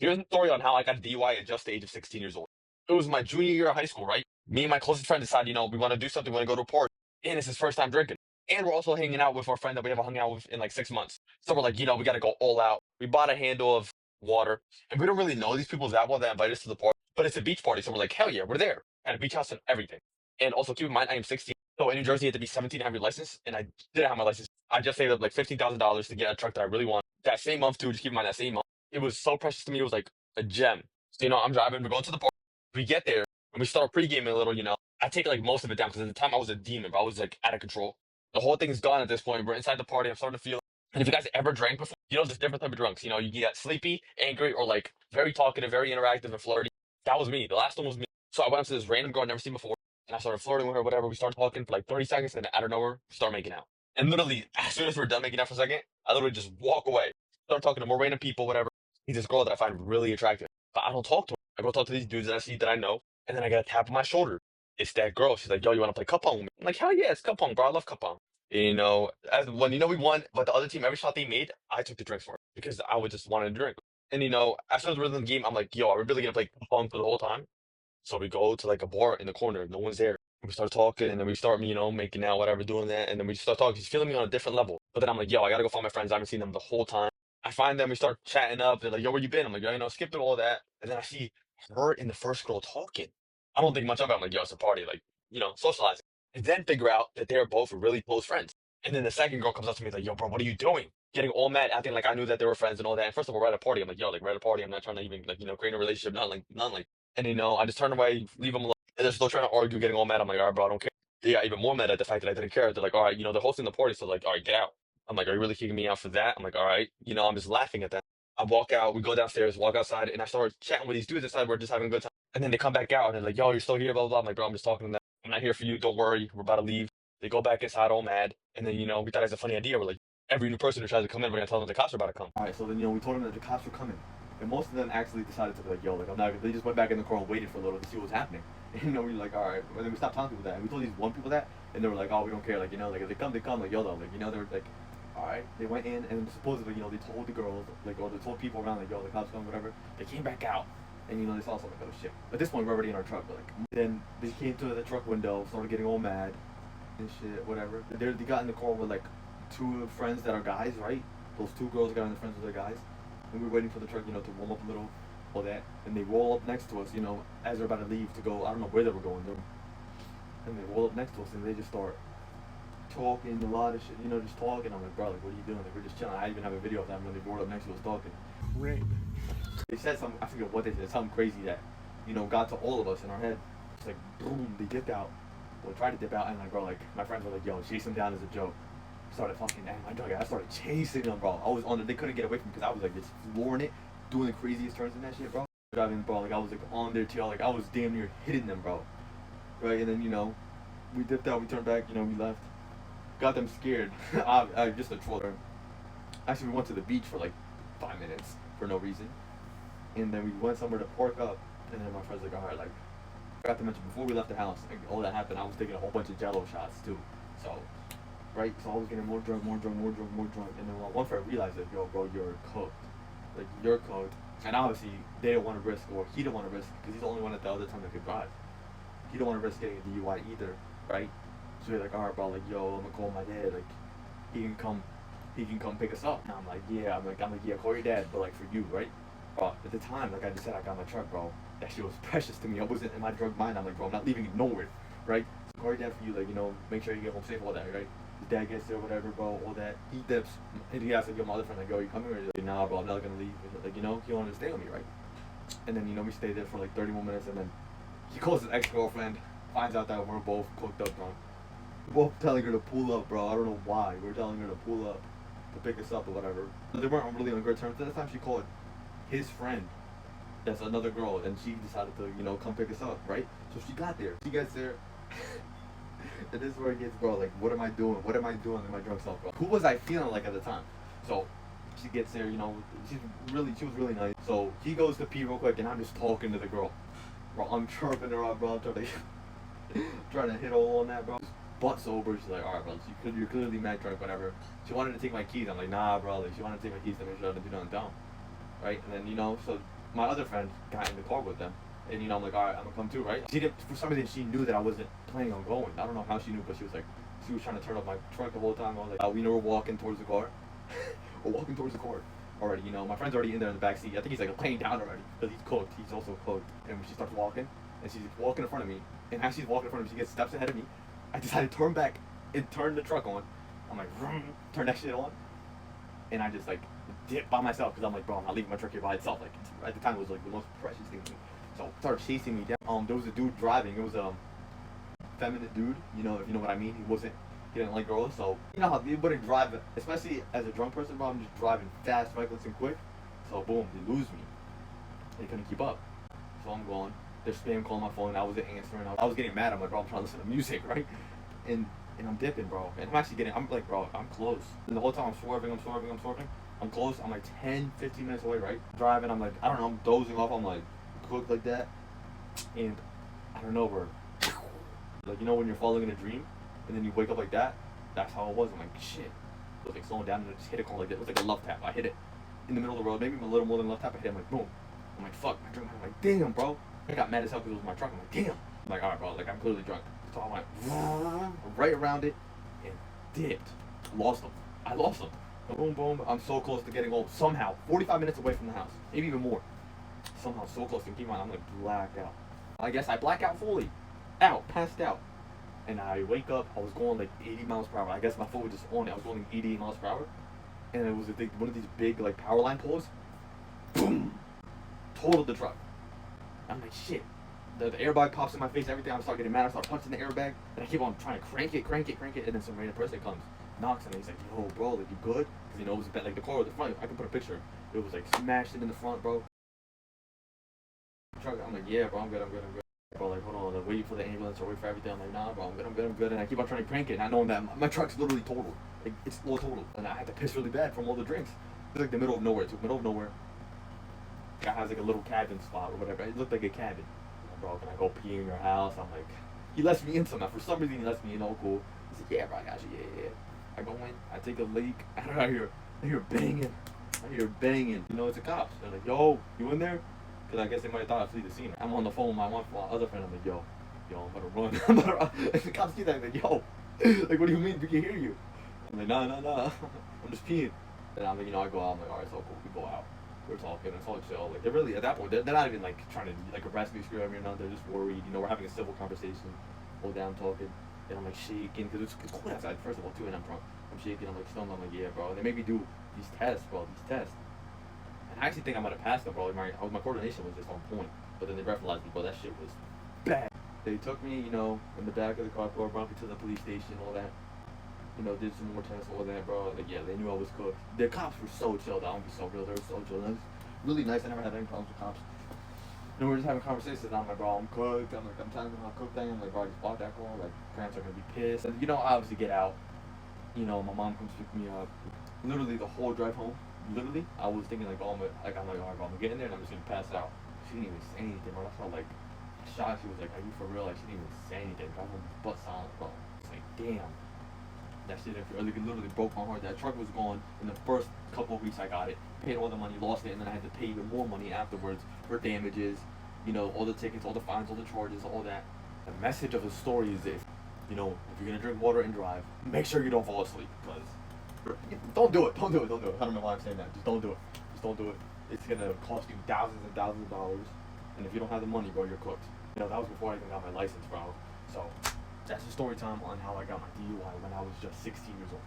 Here's a story on how I got a DUI at just the age of 16 years old. It was my junior year of high school, right? Me and my closest friend decided, we want to do something, we want to go to a party. And it's his first time drinking. And we're also hanging out with our friend that we haven't hung out with in like 6 months. So we're like, we got to go all out. We bought a handle of water. And we don't really know these people that well that invited us to the party. But it's a beach party. So we're like, hell yeah, we're there. At a beach house and everything. And also keep in mind, I am 16. So in New Jersey, you have to be 17 to have your license. And I didn't have my license. I just saved up like $15,000 to get a truck that I really want. That same month, too, just keep in mind that same month. It was so precious to me. It was like a gem. So, I'm driving, we're going to the park. We get there and we start pre-gaming a little. I take like most of it down because at the time I was a demon, bro. I was like out of control. The whole thing is gone at this point. We're inside the party. I'm starting to feel. And if you guys ever drank before, there's different type of drunks. You get sleepy, angry, or like very talkative, very interactive, and flirty. That was me. The last one was me. So I went up to this random girl I'd never seen before, and I started flirting with her, whatever. We started talking for like 30 seconds, and then out of nowhere, we start making out. And literally, as soon as we're done making out for a second, I literally just walk away, start talking to more random people, whatever. He's this girl that I find really attractive, but I don't talk to her. I go talk to these dudes that I see that I know, and then I get a tap on my shoulder. It's that girl. She's like, "Yo, you want to play cup pong with me?" I'm like, "Hell yeah, it's cup pong, bro. I love cup pong." As when we won, but the other team, every shot they made, I took the drinks for it because I would just want to drink. And as soon as we're in the game, I'm like, "Yo, are we really gonna play cup pong for the whole time?" So we go to like a bar in the corner, no one's there. We start talking, and then we start, making out, whatever, doing that, and then we start talking. She's feeling me on a different level. But then I'm like, "Yo, I gotta go find my friends. I haven't seen them the whole time." I find them, we start chatting up. They're like, "Yo, where you been?" I'm like, "Yo, skip through all that." And then I see her and the first girl talking. I don't think much of it. I'm like, "Yo, it's a party, like, socializing." And then figure out that they're both really close friends. And then the second girl comes up to me like, "Yo, bro, what are you doing?" Getting all mad, acting like I knew that they were friends and all that. And first of all, we're at a party. I'm like, "Yo, like, we're at a party. I'm not trying to even like, create a relationship. Not like. And I just turn away, leave them alone. And they're still trying to argue, getting all mad. I'm like, "All right, bro, I don't care." They got even more mad at the fact that I didn't care. They're like, "All right, they're hosting the party, so like, all right, get out." I'm like, "Are you really kicking me out for that?" I'm like, "All right." I'm just laughing at that. I walk out, we go downstairs, walk outside, and I start chatting with these dudes inside. We're just having a good time. And then they come back out and they're like, "Yo, you're still here, blah, blah, blah." I'm like, "Bro, I'm just talking to them. I'm not here for you. Don't worry. We're about to leave." They go back inside all mad. And then, we thought it was a funny idea. We're like, every new person who tries to come in, we're going to tell them the cops are about to come. All right, so then, we told them that the cops were coming. And most of them actually decided to be like, "Yo, like, I'm not," they just went back in the car and waited for a little to see what was happening. And, we were like, "All right." And then we stopped telling people that. And we told these one people that, and they were like, "Oh, we don't care." Like, like, if they come, they come. Like, YOLO. Like, they were like, all right. They went in, and supposedly, they told the girls, like, or they told people around, like, "Yo, the cops come," whatever. They came back out. And they saw something like, "Oh shit." At this point, we're already in our truck. But like, then they came to the truck window, started getting all mad and shit, whatever. They got in the car with like two friends that are guys, right? Those two girls got in the friends with their guys, and we were waiting for the truck, to warm up a little, all that. And they roll up next to us, as they're about to leave to go. I don't know where they were going, and they roll up next to us, and they just start talking a lot of shit, just talking. I'm like, "Bro, like, what are you doing?" Like, we're just chilling. I even have a video of them when they rolled up next to us talking. Great. They said something, I forget what they said, something crazy that, got to all of us in our head. It's like, boom, they dipped out. Well, tried to dip out, and like, bro, like, my friends were like, "Yo, chase them down as a joke." Started fucking, and my dog, I started chasing them, bro. I was on it, they couldn't get away from me because I was like just flooring it, doing the craziest turns and that shit, bro. Driving, bro, like, I was like on their tail, like, I was damn near hitting them, bro. Right, and then, we dipped out, we turned back, we left. Got them scared. I just a troll. Actually, we went to the beach for like 5 minutes for no reason. And then we went somewhere to park up, and then my friend's like, "All right, like," I forgot to mention before we left the house, like, all that happened, I was taking a whole bunch of Jello shots too. So, right, so I was getting more drunk, and then one friend realized that, "Yo, bro, you're cooked, like, you're cooked." And obviously, they didn't want to risk, or he didn't want to risk, because he's the only one at the other time that could drive. He didn't want to risk getting a DUI either, right? So he's like, "All right, bro, like, yo, I'm gonna call my dad, like, he can come pick us up." And I'm like, "Yeah," I'm like, "Yeah, call your dad, but like for you, right?" At the time, like I just said, I got my truck, bro. That shit was precious to me. I wasn't in my drug mind. I'm like, "Bro, I'm not leaving it nowhere," right? So call your dad for you, like, make sure you get home safe, all that, right? His dad gets there, whatever, bro, all that. He dips, and he asks, like, "Yo, my other friend, like, yo, you coming?" Or he's like, "Nah, bro, I'm not gonna leave." And, like, he wanted to stay with me, right? And then, we stayed there for like 30 more minutes, and then he calls his ex-girlfriend, finds out that we're both cooked up drunk. We're both telling her to pull up, bro. I don't know why. We're telling her to pull up to pick us up or whatever. They weren't really on good terms. At the time, she called his friend, that's another girl, and she decided to, come pick us up, right? So she got there. She gets there. And this is where it gets, bro, like, what am I doing? What am I doing in my drunk self, bro? Who was I feeling like at the time? So she gets there, she was really nice. So he goes to pee real quick, and I'm just talking to the girl. Bro, I'm chirping her up, bro. I'm trying to hit a hole on that, bro. Butt sober. She's like, "All right, bro, you're clearly mad drunk, whatever." She wanted to take my keys. I'm like, "Nah, bro." Like, she wanted to take my keys to make sure I didn't do nothing dumb, right? And then, so my other friend got in the car with them. And, you know, I'm like, all right, I'm gonna come too, right? She didn't, for some reason, she knew that I wasn't planning on going. I don't know how she knew, but she was like, she was trying to turn off my truck the whole time. I was like, we know we're walking towards the car. We're walking towards the car already, you know. My friend's already in there in the back seat. I think he's like laying down already because he's cooked. He's also cooked. And when she starts walking, and she's walking in front of me, and as she's walking in front of me, she gets steps ahead of me. I decided to turn back and turn the truck on. I'm like, vroom, turn that shit on. And I just like dip by myself because I'm like, bro, I'm not leaving my truck here by itself. Like, at the time, it was like the most precious thing to me. So it started chasing me down. There was a dude driving. It was a feminine dude, you know, if you know what I mean. He didn't like girls, so you know how they wouldn't drive, especially as a drunk person, bro. I'm just driving fast, reckless, and quick. So boom, they lose me. They couldn't keep up. So I'm going. They're spam calling my phone. I wasn't answering. I was getting mad. I'm like, bro, I'm trying to listen to music, right? And I'm dipping, bro. And I'm like, bro, I'm close. And the whole time I'm swerving. I'm close. I'm like 10, 15 minutes away, right? Driving. I'm like, I don't know. I'm dozing off. I'm like, cooked like that. And I don't know where. Like, you know when you're falling in a dream, and then you wake up like that? That's how it was. I'm like, shit. It was like slowing down, and I just hit a car like that. It was like a love tap. I hit it in the middle of the road, maybe a little more than a love tap. I hit it. I'm like, boom. I'm like, fuck, my drunk. I'm like, damn, bro. I got mad as hell because it was my truck. I'm like, damn. I'm like, alright, bro. Like, I'm clearly drunk. So I went right around it and dipped. Lost them. I lost them. Boom, boom. I'm so close to getting home. Somehow, 45 minutes away from the house. Maybe even more. Somehow so close. And keep in mind, I'm like blacked out. I guess I black out fully. Passed out. And I wake up, I was going like 80 miles per hour. I guess my foot was just on it. I was going 80 miles per hour. And it was one of these big like power line poles. Boom! Totaled the truck. I'm like, shit. The airbag pops in my face, everything. I start getting mad. I start punching the airbag. And I keep on trying to crank it. And then some random person comes, knocks, and he's like, yo, bro, like, you good? Because, you know, it was like the car with the front. I can put a picture. It was like smashed in the front, bro. I'm like, yeah, bro, I'm good. Bro, like, hold on, like, wait for the ambulance or wait for everything. I'm like, nah, bro, I'm good. And I keep on trying to crank it, not knowing that my truck's literally totaled. Like, it's all totaled. And I had to piss really bad from all the drinks. It's like the middle of nowhere, too. Middle of nowhere. Guy has like a little cabin spot or whatever. It looked like a cabin. Like, bro, can I go pee in your house? I'm like, he lets me in somehow. For some reason, he lets me in. Oh, cool. He said, yeah, bro, I got you. Yeah. I go in, I take a leak. I hear banging. You know, it's the cops. They're like, yo, you in there? Because I guess they might have thought I fled the scene. I'm on the phone with my other friend. I'm like, yo, I'm about to run. And the cops see that. I'm like, yo, like, what do you mean? We can hear you. I'm like, nah. I'm just peeing. And I'm like, you know, I go out. I'm like, all right, so cool. We go out. We're talking. It's all chill. Like, they're really, at that point, they're not even, like, trying to, like, arrest me, screw at me or nothing. They're just worried. You know, we're having a civil conversation. Hold down, talking. And I'm, like, shaking. Because it's cold outside, first of all, too. And I'm drunk. I'm shaking. I'm, like, stoned. I'm like, yeah, bro. And they made me do these tests, bro. And I actually think I might have passed them, bro. My coordination was just on point. But then they breathalyzed me, bro. That shit was bad. They took me, you know, in the back of the car, brought me to the police station, all that. You know, did some more tests, all that, bro. Like, yeah, they knew I was cooked. The cops were so chill. I don't be so real. They were so chill. It was really nice. I never had any problems with cops. You know, we're just having conversations. I'm like, bro, I'm cooked. I'm like, I'm telling them how cooked I am. Like, bro, I just bought that car. Like, parents are gonna be pissed. And, you know, I obviously get out. You know, my mom comes pick me up. Literally the whole drive home. Literally, I was thinking like, oh, I'm like, all right, bro, I'm getting there and I'm just gonna pass out. She didn't even say anything, bro. I felt like shocked. She was like, are you for real? Like, she didn't even say anything. I was butt silent, bro. It's like, damn. That shit literally broke my heart. That truck was gone in the first couple of weeks I got it. Paid all the money, lost it, and then I had to pay even more money afterwards for damages. You know, all the tickets, all the fines, all the charges, all that. The message of the story is this. You know, if you're gonna drink water and drive, make sure you don't fall asleep, because don't do it. I don't know why I'm saying that. Just don't do it. It's gonna cost you thousands and thousands of dollars. And if you don't have the money, bro, you're cooked. You know, that was before I even got my license, bro. So that's the story time on how I got my DUI when I was just 16 years old.